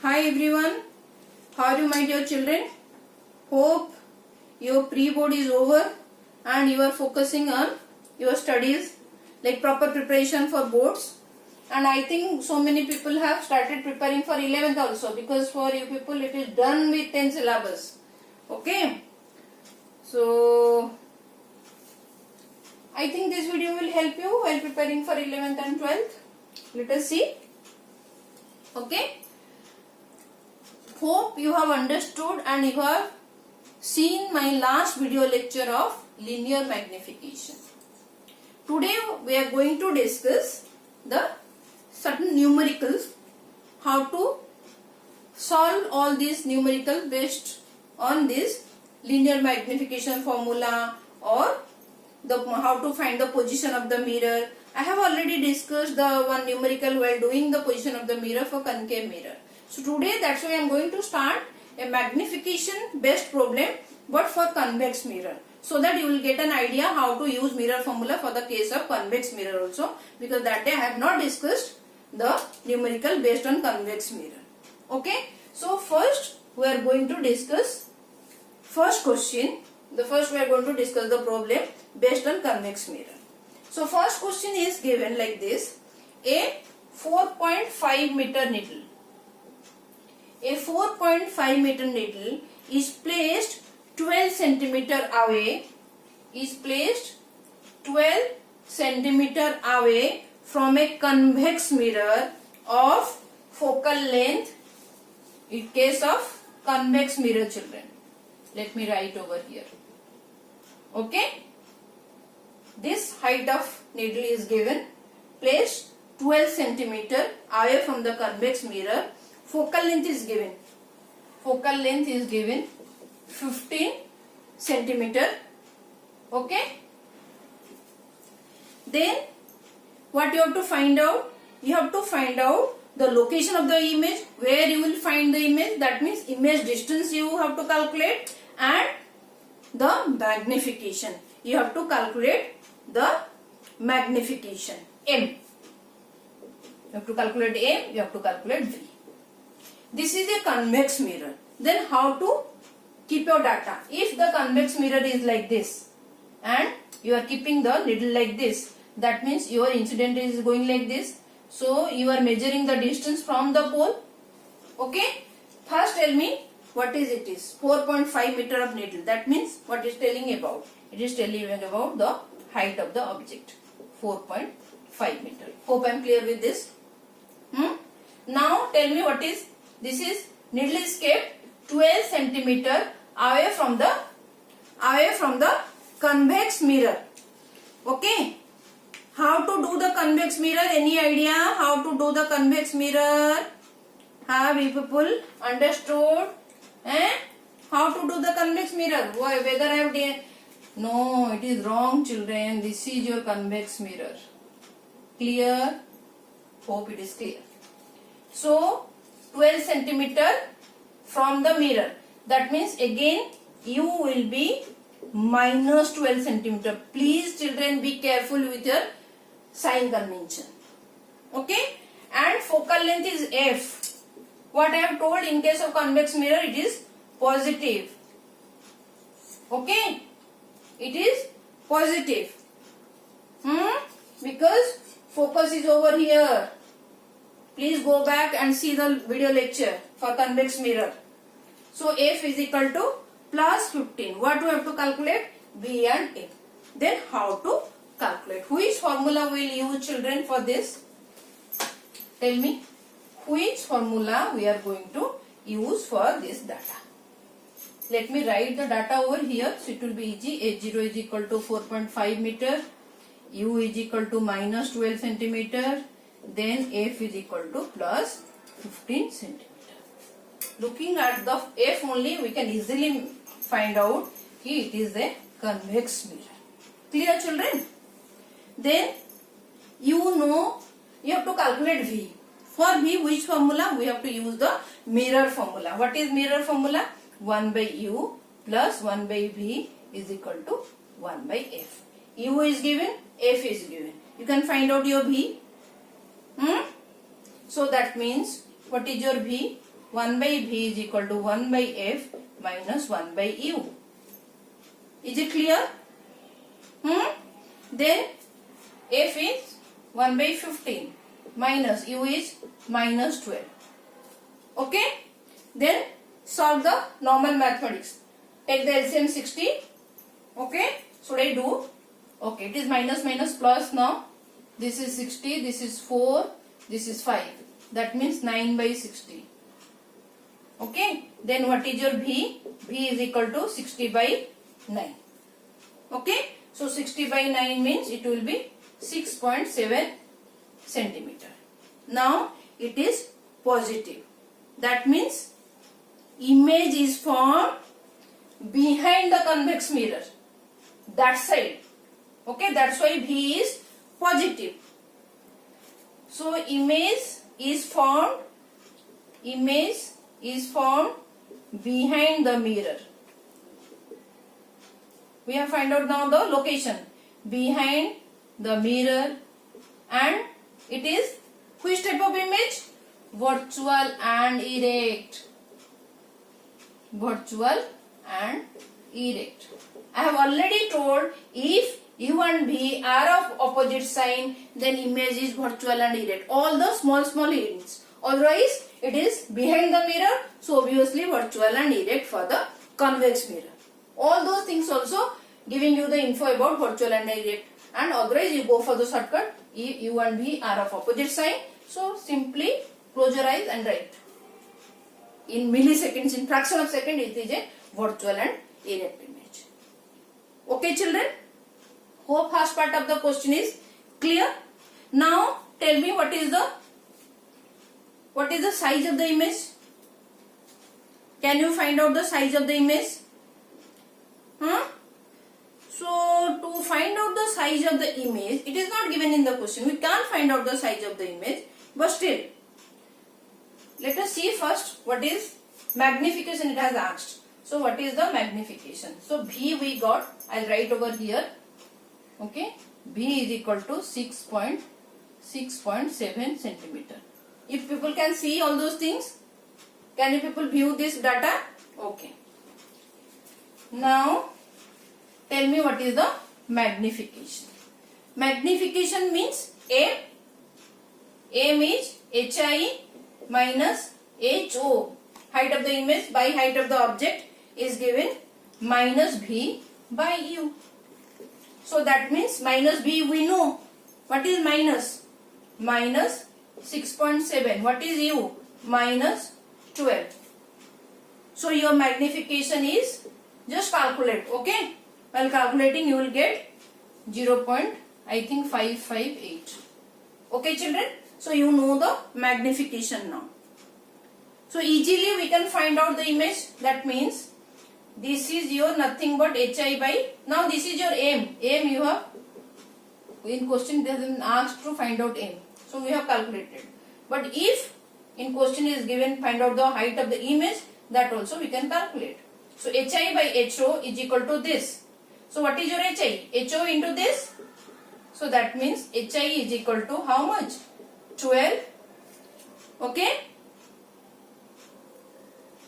Hi everyone, how are you my dear children? Hope your pre-board is over and you are focusing on your studies like proper preparation for boards. And I think so many people have started preparing for 11th also, because for you people it is done with 10 syllabus. Okay, so I think this video will help you while preparing for 11th and 12th. Let us see. Okay, hope you have understood and you have seen my last video lecture of linear magnification. Today we are going to discuss the certain numericals, how to solve all these numerical based on this linear magnification formula, or how to find the position of the mirror. I have already discussed the one numerical while doing the position of the mirror for concave mirror. So today that's why I am going to start a magnification based problem but for convex mirror, so that you will get an idea how to use mirror formula for the case of convex mirror also, because that day I have not discussed the numerical based on convex mirror. Okay, so first we are going to discuss first question. First we are going to discuss the problem based on convex mirror. So first question is given like this: a 4.5 meter needle. A 4.5 meter needle is placed 12 centimeter away. Is placed 12 centimeter away from a convex mirror of focal length. In case of convex mirror, children, let me write over here. Okay, this height of needle is given, placed 12 centimeter away from the convex mirror. Focal length is given. Focal length is given 15 centimeter. Okay. Then what you have to find out? You have to find out the location of the image, where you will find the image. That means image distance you have to calculate, and the magnification. You have to calculate the magnification M. You have to calculate M, you have to calculate V. This is a convex mirror. Then how to keep your data? If the convex mirror is like this and you are keeping the needle like this, that means your incident is going like this. So you are measuring the distance from the pole. Okay. First tell me what is it is. 4.5 meter of needle. That means what is telling about? It is telling about the height of the object. 4.5 meter. Hope I am clear with this. Now tell me what is. This is needle is kept 12 centimeter away from the convex mirror. Okay. How to do the convex mirror? Any idea how to do the convex mirror? Have you people understood? How to do the convex mirror? Whether I have done? No, it is wrong, children. This is your convex mirror. Clear? Hope it is clear. So 12 centimeter from the mirror. That means again you will be minus 12 centimeter. Please children be careful with your sign convention. Okay. And focal length is F. What I have told, in case of convex mirror it is positive. Okay. It is positive. Because focus is over here. Please go back and see the video lecture for convex mirror. So F is equal to plus 15. What do we have to calculate? V and M. Then how to calculate? Which formula will use, children, for this? Tell me. Which formula we are going to use for this data? Let me write the data over here. So it will be easy. H0 is equal to 4.5 meter. U is equal to minus 12 centimeter. Then F is equal to plus 15 centimeter. Looking at the F only, we can easily find out it is a convex mirror. Clear, children? Then you know you have to calculate V. For V, which formula? We have to use the mirror formula. What is mirror formula? 1 by U plus 1 by V is equal to 1 by F. U is given, F is given. You can find out your V. So that means what is your V? 1 by V is equal to 1 by F minus 1 by U. Is it clear? Then F is 1 by 15 minus U is minus 12. Okay? Then solve the normal mathematics. Take the LCM 60. Okay? Should I do? Okay, it is minus minus plus now. This is 60, this is 4, this is 5. That means 9 by 60. Okay? Then what is your V? V is equal to 60 by 9. Okay? So 60 by 9 means it will be 6.7 centimeter. Now it is positive. That means image is formed behind the convex mirror. That side. Okay, that's why V is positive. So image is formed behind the mirror. We have find out now the location behind the mirror, and it is which type of image? Virtual and erect. Virtual and erect. I have already told if U and V are of opposite sign, then image is virtual and erect. All the small hints. Otherwise, it is behind the mirror, so obviously virtual and erect for the convex mirror. All those things also giving you the info about virtual and erect. And otherwise, you go for the shortcut. U and V are of opposite sign, so simply close your eyes and write. In milliseconds, in fraction of second, it is a virtual and erect image. Okay, children? Hope first part of the question is clear. Now tell me what is the size of the image? Can you find out the size of the image? So to find out the size of the image, it is not given in the question. We can't find out the size of the image, but still let us see first what is magnification it has asked. So what is the magnification? So V we got, I'll write over here. Okay, V is equal to 6.7 centimeter. If people can see all those things, can you people view this data? Okay. Now tell me what is the magnification. Magnification means M is HI minus HO. Height of the image by height of the object is given minus V by U. So that means minus V we know. What is minus? Minus 6.7. What is U? Minus 12. So your magnification is, just calculate. Okay. While calculating you will get 0.558. Okay children. So you know the magnification now. So easily we can find out the image. That means this is your nothing but HI by, now this is your M. M you have, in question they have been asked to find out M. So we have calculated. But if in question is given find out the height of the image, that also we can calculate. So HI by HO is equal to this. So what is your HI? HO into this. So that means HI is equal to how much? 12. Okay.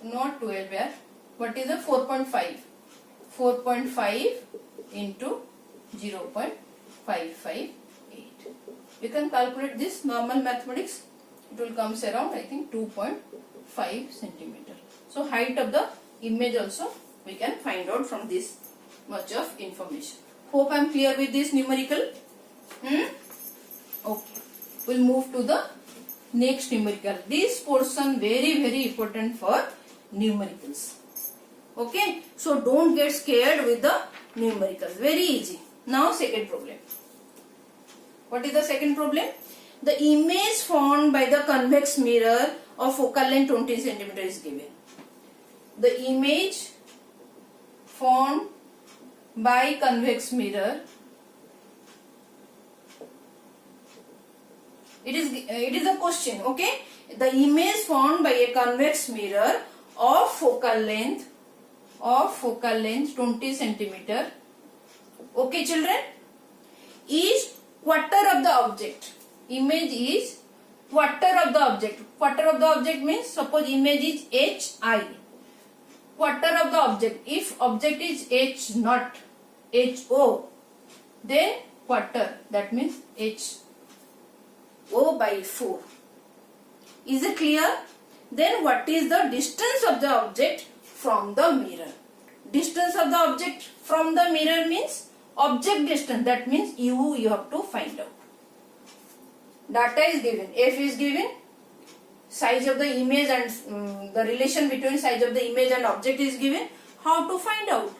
Not 12 here. What is the 4.5? 4.5 into 0.558. We can calculate this normal mathematics. It will comes around I think 2.5 centimeter. So height of the image also we can find out from this much of information. Hope I am clear with this numerical. Okay. We'll move to the next numerical. This portion very important for numericals. Okay. So don't get scared with the numericals. Very easy. Now second problem. What is the second problem? The image formed by the convex mirror of focal length 20 cm is given. The image formed by convex mirror, it is a question. Okay, the image formed by a convex mirror of focal length 20 cm. Okay children, is quarter of the object. Image is quarter of the object. Quarter of the object means suppose image is HI. Quarter of the object. If object is H not HO, then quarter, that means HO by 4. Is it clear? Then what is the distance of the object from the mirror? Distance of the object from the mirror means object distance, that means you have to find out. Data is given, F is given, size of the image and the relation between size of the image and object is given. How to find out?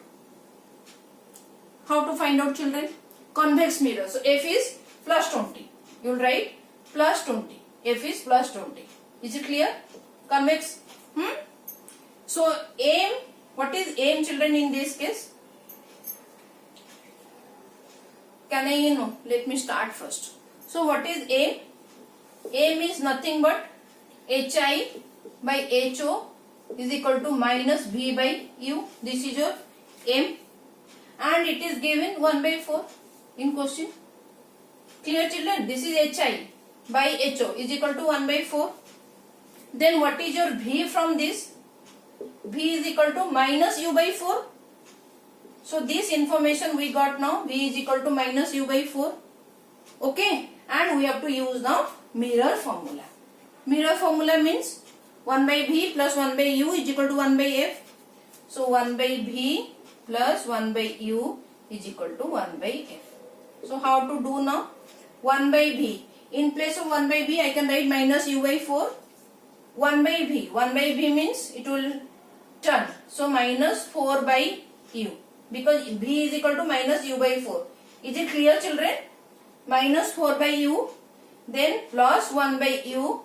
How to find out, children? Convex mirror. So F is plus 20. You will write plus 20. F is plus 20. Is it clear? Convex. So aim, what is aim, children, in this case? Can I know? Let me start first. So what is aim? Aim is nothing but HI by HO is equal to minus V by U. This is your aim. And it is given 1 by 4 in question. Clear, children? This is HI by HO is equal to 1 by 4. Then what is your V from this? V is equal to minus U by 4. So this information we got now. V is equal to minus U by 4. Okay. And we have to use now mirror formula. Mirror formula means 1 by V plus 1 by U is equal to 1 by F. So 1 by V plus 1 by U is equal to 1 by F. So how to do now? 1 by V. In place of 1 by V, I can write minus U by 4. 1 by V. 1 by V means it will turn. So minus 4 by U. Because V is equal to minus U by 4. Is it clear, children? Minus 4 by U. Then plus 1 by U.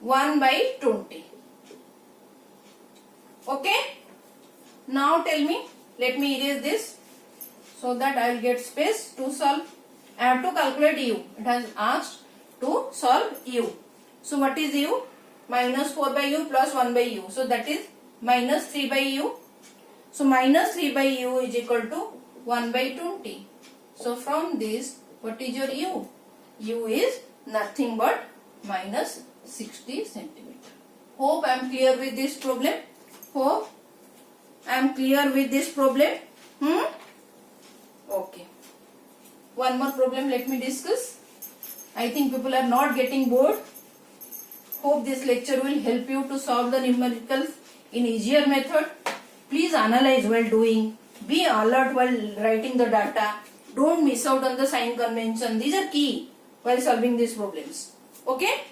1 by 20. Okay? Now tell me. Let me erase this so that I will get space to solve. I have to calculate U. It has asked to solve U. So what is U? Minus 4 by U plus 1 by U. So that is minus 3 by U. So minus 3 by U is equal to 1 by 20. So from this, what is your U? U is nothing but minus 60 centimeter. Hope I am clear with this problem. Hope I am clear with this problem. Okay. One more problem let me discuss. I think people are not getting bored. Hope this lecture will help you to solve the numericals in easier method. Please analyze while doing. Be alert while writing the data. Don't miss out on the sign convention. These are key while solving these problems. Okay?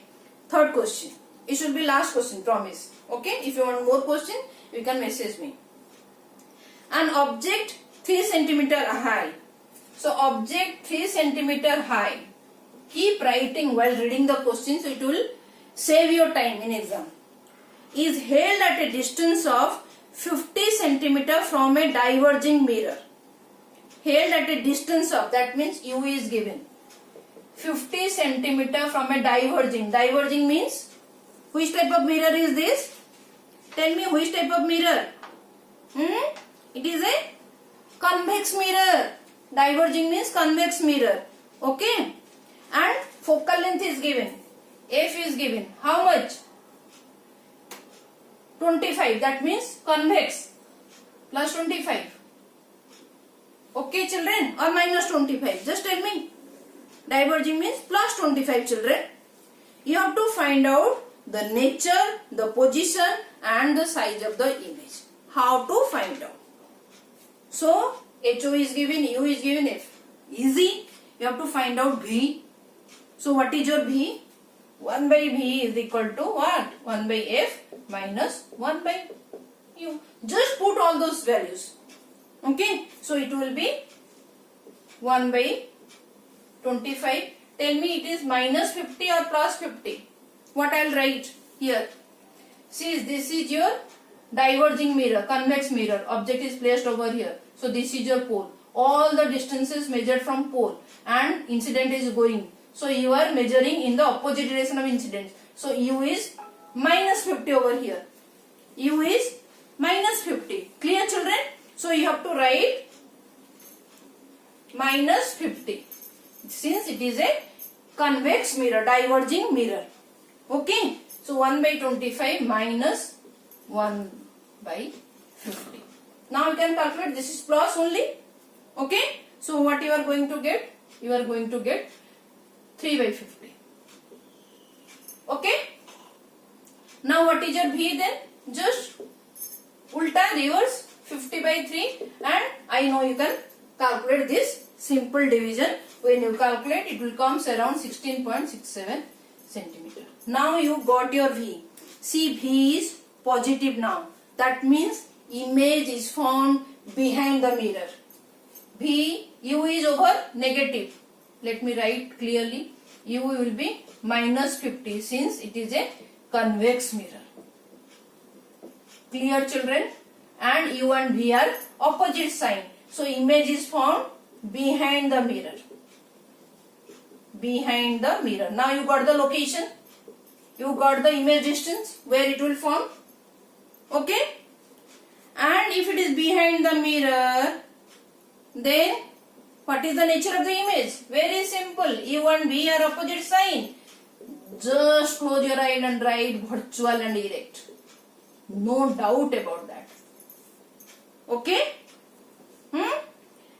Third question. It should be last question, promise. Okay? If you want more question, you can message me. An object 3 centimeter high. So object 3 centimeter high. Keep writing while reading the question, so it will save your time in exam. Is held at a distance of 50 centimeter from a diverging mirror. Held at a distance of, that means U is given. 50 centimeter from a diverging. Diverging means, which type of mirror is this? Tell me which type of mirror? It is a convex mirror. Diverging means convex mirror. Okay. And focal length is given. F is given. How much? 25. That means convex. Plus 25. Okay, children. Or minus 25. Just tell me. Diverging means plus 25, children. You have to find out the nature, the position and the size of the image. How to find out? So, HO is given, U is given, F. Easy. You have to find out V. So, what is your V? 1 by V is equal to what? 1 by F minus 1 by U. Just put all those values. Okay. So, it will be 1 by 25. Tell me it is minus 50 or plus 50. What I will write here? See, this is your diverging mirror, convex mirror. Object is placed over here. So, this is your pole. All the distances measured from pole and incident is going. So, you are measuring in the opposite direction of incident. So, U is minus 50 over here. U is minus 50. Clear, children? So, you have to write minus 50. Since it is a convex mirror, diverging mirror. Okay. So 1 by 25 minus 1 by 50. Now you can calculate, this is plus only. Okay. So what you are going to get? You are going to get 3 by 50. Okay. Now what is your V then? Just ulta reverse 50 by 3, and I know you can calculate this simple division. When you calculate, it will come around 16.67 centimeter. Now you got your V. See, V is positive now. That means image is found behind the mirror. V, U is over negative. Let me write clearly. U will be minus 50 since it is a convex mirror. Clear, children? And U and V are opposite sign. So image is found behind the mirror. Behind the mirror. Now you got the location. You got the image distance where it will form. Okay. And if it is behind the mirror, then what is the nature of the image? Very simple. U and V are opposite sign. Just close your eye and write virtual and erect. No doubt about that. Okay?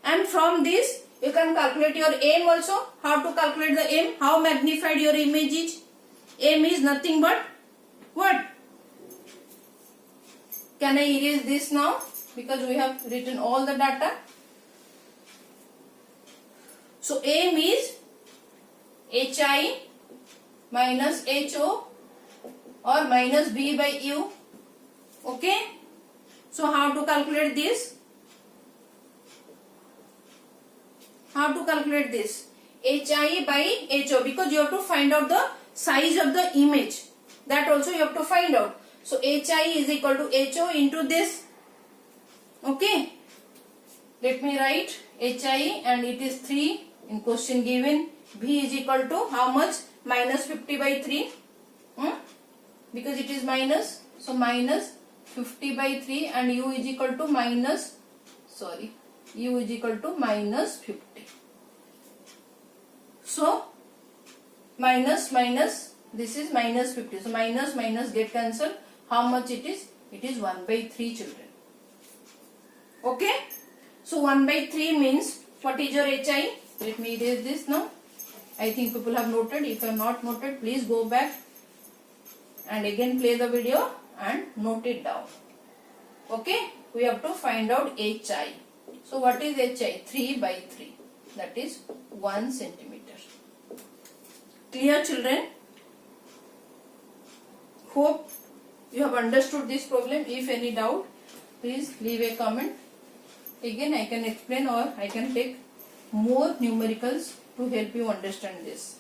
And from this, you can calculate your M also. How to calculate the M? How magnified your image is? M is nothing but what? Can I erase this now? Because we have written all the data. So M is HI minus HO or minus B by U. Okay. So how to calculate this? How to calculate this? HI by HO, because you have to find out the size of the image. That also you have to find out. So HI is equal to HO into this. Okay. Let me write HI, and it is 3 in question given. V is equal to how much? Minus 50 by 3. Because it is minus. So minus 50 by 3, and U is equal to minus, U is equal to minus 50. So minus, this is minus 50. So minus get cancelled. How much it is? It is 1 by 3, children. Okay. So 1 by 3 means, what is your HI? Let me erase this now. I think people have noted. If you have not noted, please go back and again play the video and note it down. Okay. We have to find out HI. So what is HI? 3 by 3. That is 1 centimeter. Clear, children? Hope you have understood this problem. If any doubt, please leave a comment. Again, I can explain, or I can take more numericals to help you understand this.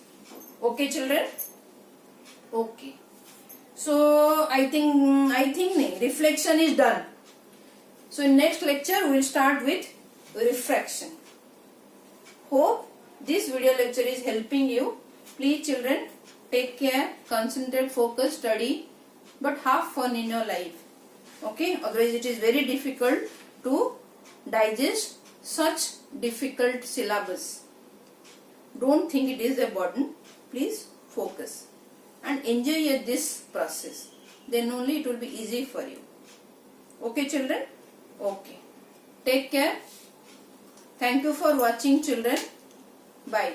Okay, children? Okay. So I think reflection is done. So in next lecture we will start with refraction. Hope this video lecture is helping you. Please, children, take care, concentrate, focus, study, but have fun in your life. Okay? Otherwise it is very difficult to digest such difficult syllabus. Don't think it is a burden. Please focus and enjoy this process. Then only it will be easy for you. Okay, children? Okay. Take care. Thank you for watching, children. Bye.